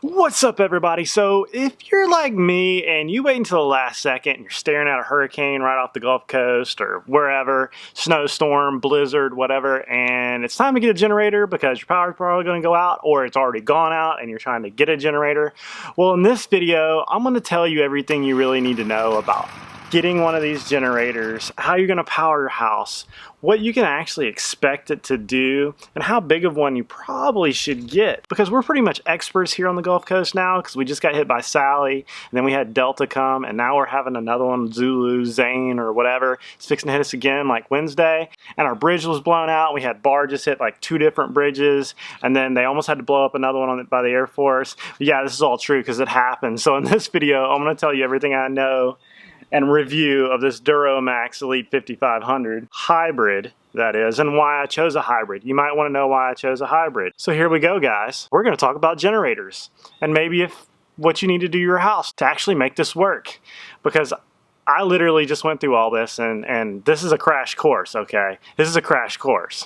What's up, everybody? So if you're like me and you wait until the last second and you're staring at a hurricane right off the Gulf Coast or wherever, snowstorm, blizzard, whatever, and it's time to get a generator because your power's probably going to go out or it's already gone out and you're trying to get a generator, well, in this video, I'm going to tell you everything you really need to know about getting one of these generators, how you're going to power your house, what you can actually expect it to do, and how big of one you probably should get. Because we're pretty much experts here on the Gulf Coast now, because we just got hit by Sally, and then we had Delta come, and now we're having another one, Zulu, Zane, or whatever. It's fixing to hit us again like Wednesday, and our bridge was blown out. We had barges hit like 2 different bridges, and then they almost had to blow up another one by the Air Force. But yeah, this is all true because it happened. So in this video, I'm going to tell you everything I know and review of this Duro Max XP5500 hybrid, that is, and why I chose a hybrid. You might want to know why I chose a hybrid. So here we go, guys. We're going to talk about generators and maybe what you need to do to your house to actually make this work, because I literally just went through all this and this is a crash course, okay? This is a crash course.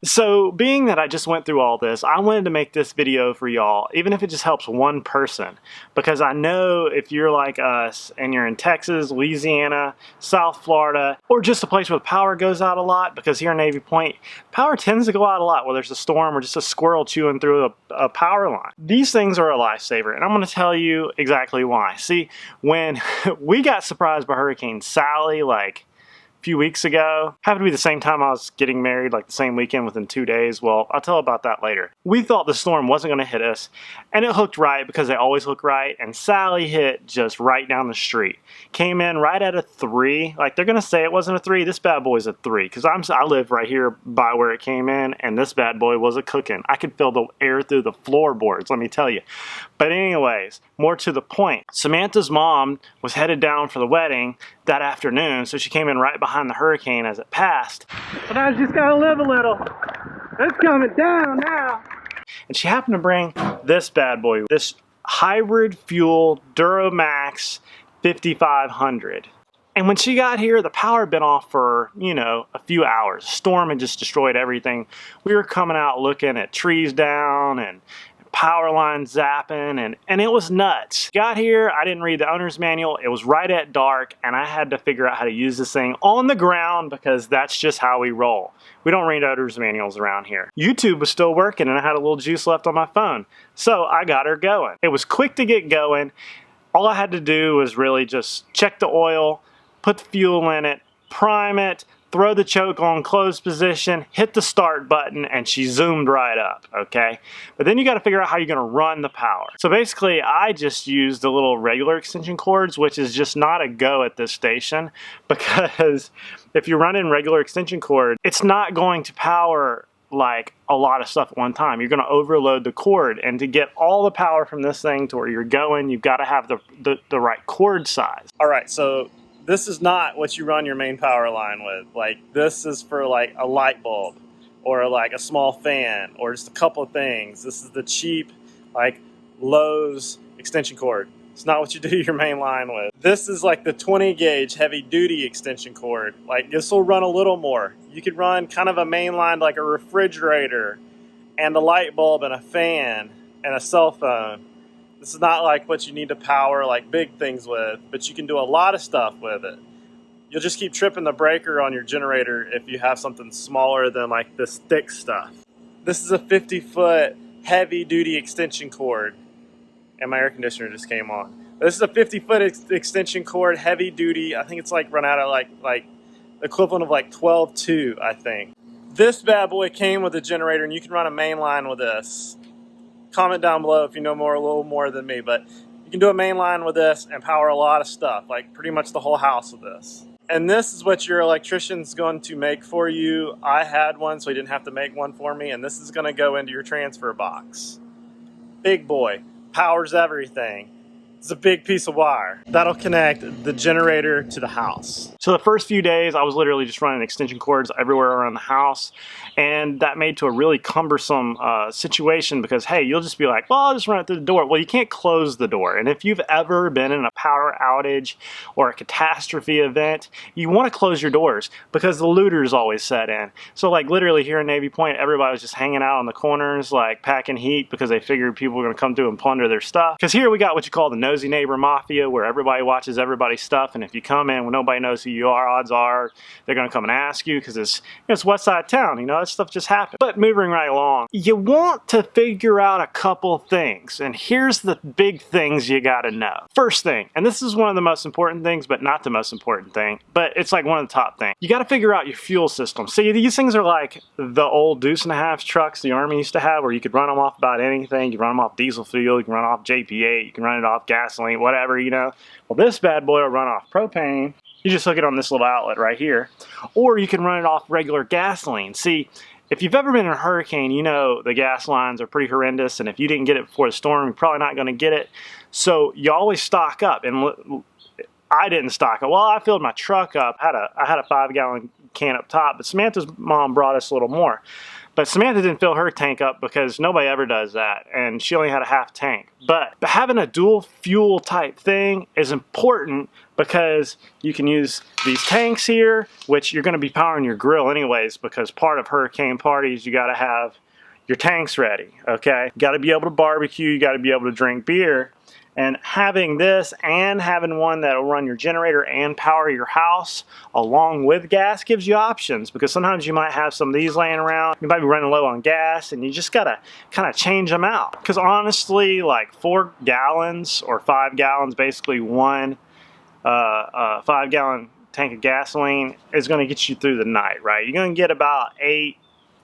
So being that I just went through all this, I wanted to make this video for y'all, even if it just helps one person, because I know if you're like us and you're in Texas, Louisiana, South Florida, or just a place where the power goes out a lot, because here in Navy Point, power tends to go out a lot, whether it's a storm or just a squirrel chewing through a power line. These things are a lifesaver, and I'm going to tell you exactly why. See, when we got surprised by Hurricane Sally, like few weeks ago, happened to be the same time I was getting married, like the same weekend within 2 days. Well, I'll tell about that later. We thought the storm wasn't going to hit us, and it hooked right because they always hook right, and Sally hit just right down the street. Came in right at a 3. Like, they're going to say it wasn't a 3. This bad boy's a 3 because I live right here by where it came in, and this bad boy was a cooking. I could feel the air through the floorboards, let me tell you. But anyways, more to the point, Samantha's mom was headed down for the wedding that afternoon, so she came in right behind the hurricane as it passed. But I just gotta live a little. It's coming down now. And she happened to bring this bad boy, this hybrid fuel Duro Max 5500. And when she got here, the power had been off for, you know, a few hours. The storm had just destroyed everything. We were coming out looking at trees down and power lines zapping, and it was nuts. Got here, I didn't read the owner's manual. It was right at dark, and I had to figure out how to use this thing on the ground because that's just how we roll. We don't read owner's manuals around here. YouTube was still working, and I had a little juice left on my phone, so I got her going. It was quick to get going. All I had to do was really just check the oil, put the fuel in it, prime it, throw the choke on closed position, hit the start button, and she zoomed right up, okay? But then you gotta figure out how you're gonna run the power. So basically, I just used the little regular extension cords, which is just not a go at this station, because if you're running regular extension cord, it's not going to power like a lot of stuff at one time. You're gonna overload the cord, and to get all the power from this thing to where you're going, you've gotta have the right cord size. All right, so this is not what you run your main power line with. Like, this is for like a light bulb or like a small fan or just a couple of things. This is the cheap, like, Lowe's extension cord. It's not what you do your main line with. This is like the 20 gauge heavy duty extension cord. Like, this will run a little more. You could run kind of a main line like a refrigerator and a light bulb and a fan and a cell phone. This is not like what you need to power like big things with, but you can do a lot of stuff with it. You'll just keep tripping the breaker on your generator if you have something smaller than like this thick stuff. This is a 50-foot heavy duty extension cord, and my air conditioner just came on. This is a 50-foot extension cord, heavy duty. I think it's like run out of like equivalent of like 12.2, I think. This bad boy came with a generator, and you can run a main line with this. Comment down below if you know a little more than me, but you can do a main line with this and power a lot of stuff, like pretty much the whole house with this. And this is what your electrician's going to make for you. I had one, so he didn't have to make one for me, and this is going to go into your transfer box. Big boy, powers everything. It's a big piece of wire. That'll connect the generator to the house. So the first few days, I was literally just running extension cords everywhere around the house, and that made to a really cumbersome situation because, hey, you'll just be like, well, I'll just run it through the door. Well, you can't close the door. And if you've ever been in a power outage or a catastrophe event, you want to close your doors because the looters always set in. So like literally here in Navy Point, everybody was just hanging out on the corners, like packing heat because they figured people were going to come through and plunder their stuff. Because here we got what you call the nosy neighbor mafia, where everybody watches everybody's stuff, and if you come in when nobody knows who you are, odds are they're going to come and ask you because it's west side town, you know, that stuff just happens. But moving right along, you want to figure out a couple things, and here's the big things you got to know. First thing, and this is one of the most important things, but not the most important thing, but it's like one of the top things. You got to figure out your fuel system. See, these things are like the old deuce-and-a-half trucks the Army used to have, where you could run them off about anything. You can run them off diesel fuel, you can run off JP8, you can run it off gasoline, whatever, you know. Well, this bad boy will run off propane. You just hook it on this little outlet right here. Or you can run it off regular gasoline. See, if you've ever been in a hurricane, you know the gas lines are pretty horrendous, and if you didn't get it before the storm, you're probably not going to get it. So you always stock up, and I didn't stock up. Well, I filled my truck up. I had a 5-gallon can up top, but Samantha's mom brought us a little more. But Samantha didn't fill her tank up because nobody ever does that, and she only had a half tank. But having a dual fuel type thing is important because you can use these tanks here, which you're going to be powering your grill anyways, because part of hurricane parties, you got to have your tanks ready, okay? You got to be able to barbecue, you got to be able to drink beer. And having this and having one that'll run your generator and power your house along with gas gives you options, because sometimes you might have some of these laying around. You might be running low on gas and you just gotta kind of change them out. Because honestly, like 4 gallons or 5 gallons, basically one 5-gallon tank of gasoline is going to get you through the night, right? You're going to get about 8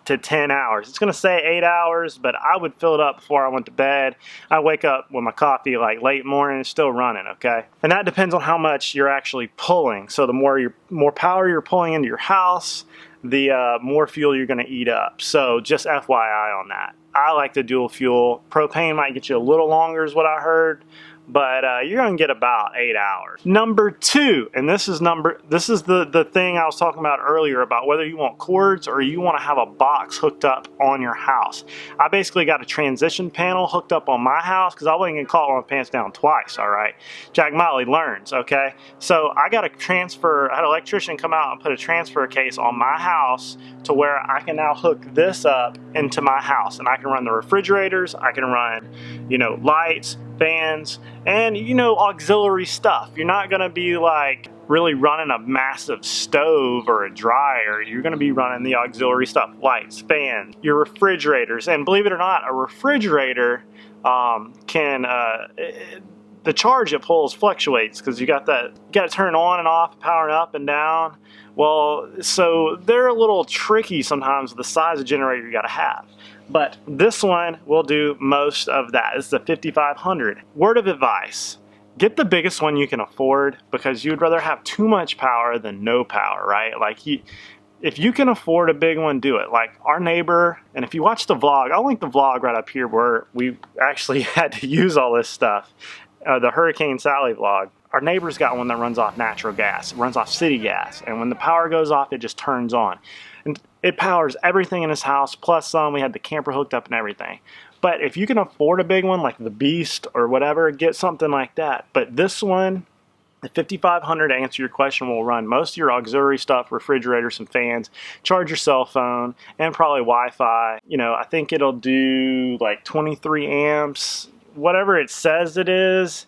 to 10 hours. It's going to say 8 hours, but I would fill it up before I went to bed. I wake up with my coffee like late morning, it's still running, okay? And that depends on how much you're actually pulling. So the more power you're pulling into your house, the more fuel you're going to eat up. So just FYI on that. I like the dual fuel. Propane might get you a little longer is what I heard, but you're going to get about 8 hours. Number 2, and this is the thing I was talking about earlier about whether you want cords or you want to have a box hooked up on your house. I basically got a transition panel hooked up on my house because I wasn't going to call my pants down twice, all right? Jack.motley learns, okay? So I got I had an electrician come out and put a transfer case on my house to where I can now hook this up into my house, and I can run the refrigerators, I can run, you know, lights, fans, and, you know, auxiliary stuff. You're not going to be like really running a massive stove or a dryer. You're going to be running the auxiliary stuff, lights, fans, your refrigerators. And believe it or not, a refrigerator the charge it pulls fluctuates because you got to turn on and off, powering up and down. Well, so they're a little tricky sometimes with the size of generator you got to have. But this one will do most of that. This is the 5500. Word of advice, get the biggest one you can afford, because you'd rather have too much power than no power, right? Like if you can afford a big one, do it. Like our neighbor, and if you watch the vlog, I'll link the vlog right up here where we actually had to use all this stuff. The Hurricane Sally vlog. Our neighbor's got one that runs off natural gas. It runs off city gas. And when the power goes off, it just turns on. And it powers everything in his house, plus some. We had the camper hooked up and everything. But if you can afford a big one, like the Beast or whatever, get something like that. But this one, the 5500, to answer your question, will run most of your auxiliary stuff, refrigerators, some fans, charge your cell phone, and probably Wi-Fi. You know, I think it'll do like 23 amps. Whatever it says it is,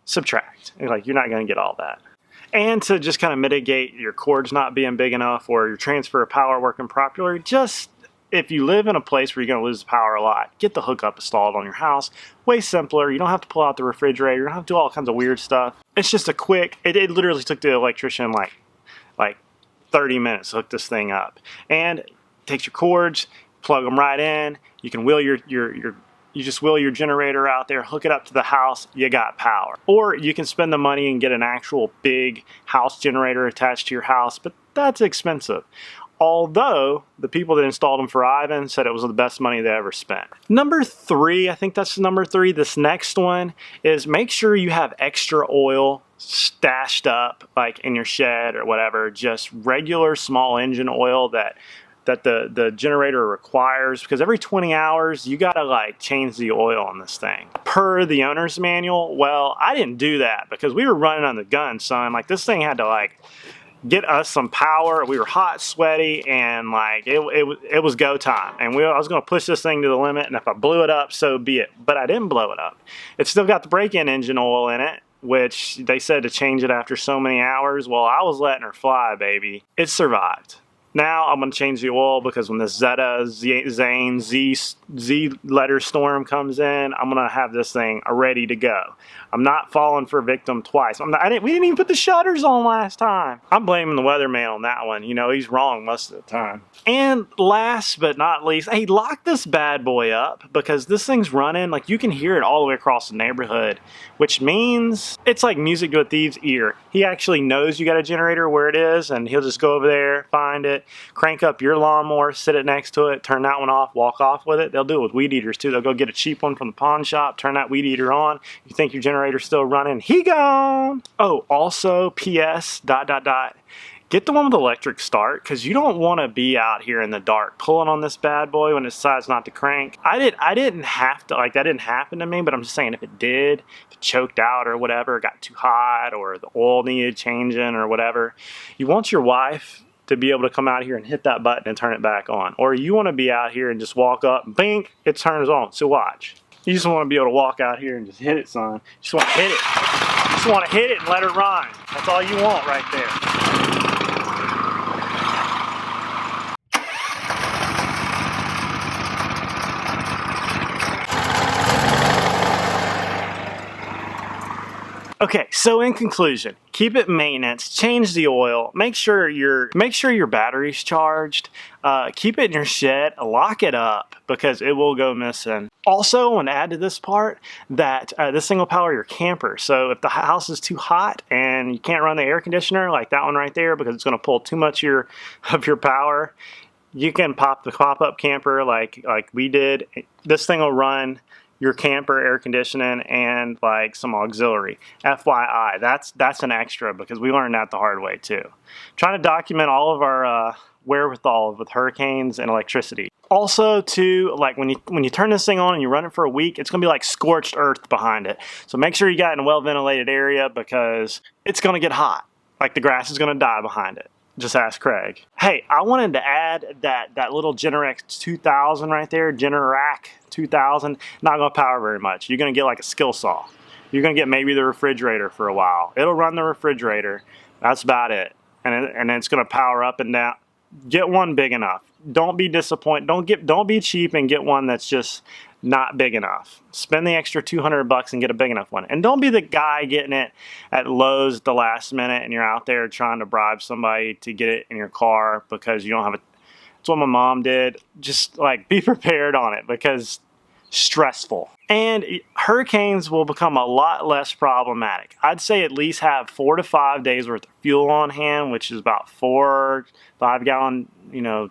subtract. Like, you're not going to get all that. And to just kind of mitigate your cords not being big enough or your transfer of power working properly, just if you live in a place where you're going to lose the power a lot, get the hookup installed on your house. Way simpler. You don't have to pull out the refrigerator. You don't have to do all kinds of weird stuff. It's just a quick, it literally took the electrician like 30 minutes to hook this thing up. And it takes your cords, plug them right in. You can wheel you just wheel your generator out there, hook it up to the house, you got power. Or you can spend the money and get an actual big house generator attached to your house, but that's expensive. although the people that installed them for Ivan said it was the best money they ever spent. Number 3, I think that's number 3, this next one is make sure you have extra oil stashed up like in your shed or whatever, just regular small engine oil that the generator requires, because every 20 hours you gotta like change the oil on this thing. Per the owner's manual, well, I didn't do that because we were running on the gun, son. Like this thing had to like get us some power. We were hot, sweaty, and like it was go time. And I was gonna push this thing to the limit, and if I blew it up, so be it. But I didn't blow it up. It's still got the break-in engine oil in it, which they said to change it after so many hours. Well, I was letting her fly, baby. It survived. Now I'm going to change the oil because when this Zane Z letter storm comes in, I'm going to have this thing ready to go. I'm not falling for victim twice. We didn't even put the shutters on last time. I'm blaming the weatherman on that one. You know, he's wrong most of the time. And last but not least, hey, lock this bad boy up because this thing's running. Like you can hear it all the way across the neighborhood, which means it's like music to a thief's ear. He actually knows you got a generator where it is, and he'll just go over there, find it, crank up your lawnmower, sit it next to it, turn that one off, walk off with it. They'll do it with weed eaters too. They'll go get a cheap one from the pawn shop, turn that weed eater on. You think your generator's still running, he gone. Oh, also, P.S. ... Get the one with electric start, because you don't want to be out here in the dark pulling on this bad boy when it decides not to crank. I didn't have to, like that didn't happen to me, but I'm just saying if it did, if it choked out or whatever, got too hot or the oil needed changing or whatever, you want your wife to be able to come out here and hit that button and turn it back on. Or you want to be out here and just walk up and bing, it turns on. So watch. You just want to be able to walk out here and just hit it, son. You just want to hit it. You just want to hit it and let it run. That's all you want right there. Okay, so in conclusion, keep it maintenance, change the oil, make sure your battery's charged, keep it in your shed, lock it up because it will go missing. Also, I want to add to this part that this thing will power your camper. So if the house is too hot and you can't run the air conditioner like that one right there because it's going to pull too much of your power, you can pop the pop-up camper like we did. This thing will run your camper air conditioning and like some auxiliary. FYI, that's an extra because we learned that the hard way too. Trying to document all of our wherewithal with hurricanes and electricity. Also too, like when you turn this thing on and you run it for a week, it's gonna be like scorched earth behind it. So make sure you got in a well ventilated area because it's gonna get hot. Like the grass is gonna die behind it. Just ask Craig. Hey, I wanted to add that little Generac 2000 right there, Generac 2000, not gonna power very much. You're gonna get like a skill saw. You're gonna get maybe the refrigerator for a while. It'll run the refrigerator. That's about it. And it's gonna power up and down. Get one big enough. Don't be disappointed. Don't be cheap and get one that's just not big enough. Spend the extra $200 and get a big enough one. And don't be the guy getting it at Lowe's at the last minute and you're out there trying to bribe somebody to get it in your car because you don't have a... That's what my mom did. Just like be prepared on it because stressful. And hurricanes will become a lot less problematic. I'd say at least have 4 to 5 days worth of fuel on hand, which is about 4 5-gallon,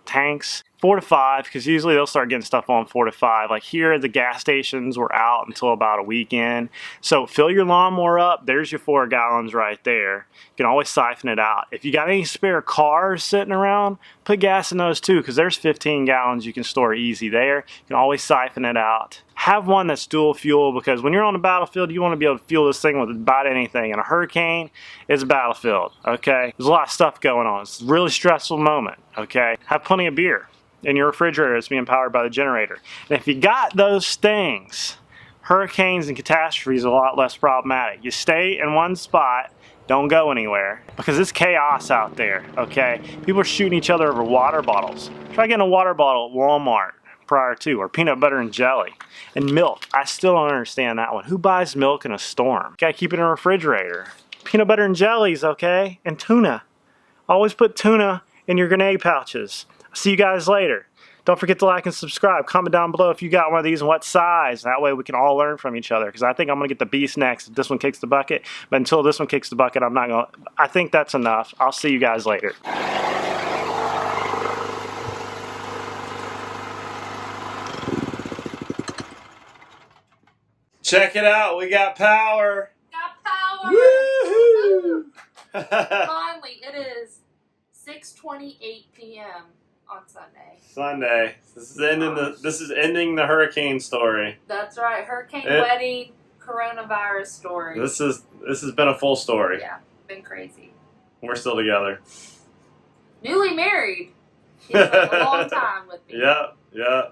tanks. 4 to 5, because usually they'll start getting stuff on 4 to 5. Like here, the gas stations were out until about a weekend. So fill your lawnmower up. There's your 4 gallons right there. You can always siphon it out. If you got any spare cars sitting around, put gas in those too, because there's 15 gallons you can store easy there. You can always siphon it out. Have one that's dual fuel, because when you're on the battlefield, you want to be able to fuel this thing with about anything. And a hurricane is a battlefield, okay? There's a lot of stuff going on. It's a really stressful moment, okay? Have plenty of beer in your refrigerator that's being powered by the generator. And if you got those things, hurricanes and catastrophes are a lot less problematic. You stay in one spot, don't go anywhere, because it's chaos out there, okay? People are shooting each other over water bottles. Try getting a water bottle at Walmart prior to, or peanut butter and jelly. And milk, I still don't understand that one. Who buys milk in a storm? Gotta keep it in a refrigerator. Peanut butter and jellies, okay? And tuna. Always put tuna in your grenade pouches. See you guys later. Don't forget to like and subscribe. Comment down below if you got one of these and what size. That way we can all learn from each other. Because I think I'm going to get the beast next if this one kicks the bucket. But until this one kicks the bucket, I'm not going to. I think that's enough. I'll see you guys later. Check it out. We got power. Got power. Woo-hoo. Finally, it is 6:28 p.m. on Sunday. Sunday. This is ending the hurricane story. That's right. Hurricane wedding, coronavirus story. This has been a full story. Yeah, been crazy. We're still together. Newly married. Feels like a long time with me. Yeah, yeah.